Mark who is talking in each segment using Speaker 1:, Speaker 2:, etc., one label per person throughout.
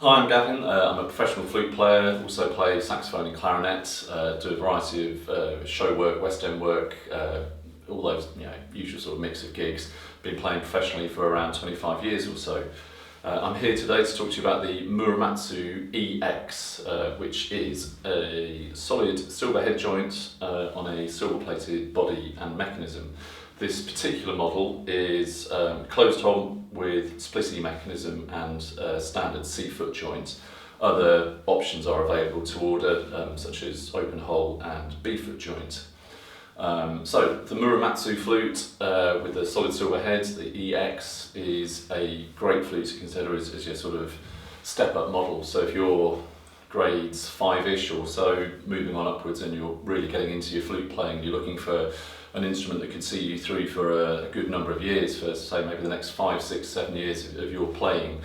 Speaker 1: Hi, I'm Gavin. I'm a professional flute player, also play saxophone and clarinet, do a variety of show work, West End work, all those usual sort of mix of gigs. Been playing professionally for around 25 years or so. I'm here today to talk to you about the Muramatsu EX, which is a solid silver head joint on a silver plated body and mechanism. This particular model is closed hole with splitty mechanism and standard C-foot joint. Other options are available to order, such as open hole and B-foot joint. So the Muramatsu flute with the solid silver head, the EX, is a great flute to consider as your sort of step-up model. So if you're grades 5-ish or so, moving on upwards, and you're really getting into your flute playing, you're looking for an instrument that could see you through for a good number of years, for say maybe the next 5, 6, 7 years of your playing,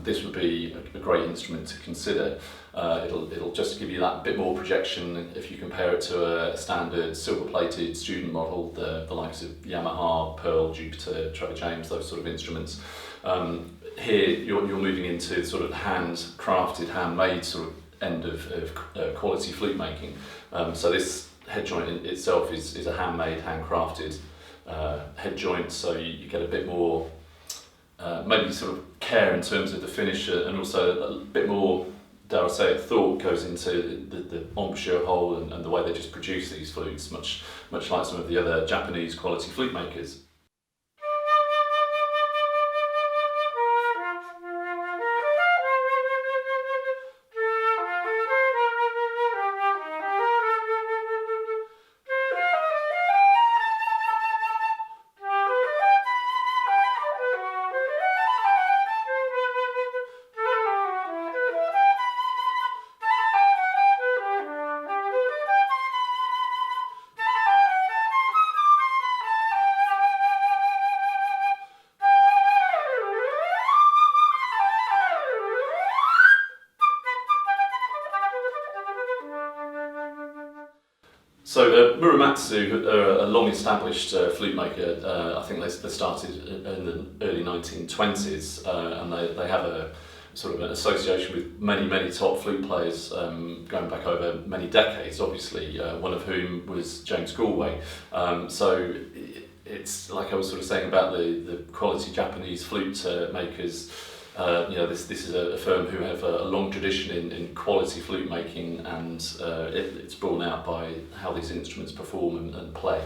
Speaker 1: this would be a great instrument to consider. It'll just give you that bit more projection if you compare it to a standard silver-plated student model, the likes of Yamaha, Pearl, Jupiter, Trevor James, those sort of instruments. Here you're moving into sort of handcrafted, handmade sort of end of quality flute making. So this head joint in itself is a handmade, handcrafted head joint, so you get a bit more maybe sort of care in terms of the finish, and also a bit more, dare I say it, thought goes into the embouchure hole and the way they just produce these flutes, much like some of the other Japanese quality flute makers. So Muramatsu are a long-established flute maker. I think they started in the early 1920s, and they have a sort of an association with many top flute players going back over many decades, obviously, one of whom was James Galway. So it's like I was sort of saying about the quality Japanese flute makers. This is a firm who have a long tradition in quality flute making, and it's borne out by how these instruments perform and play.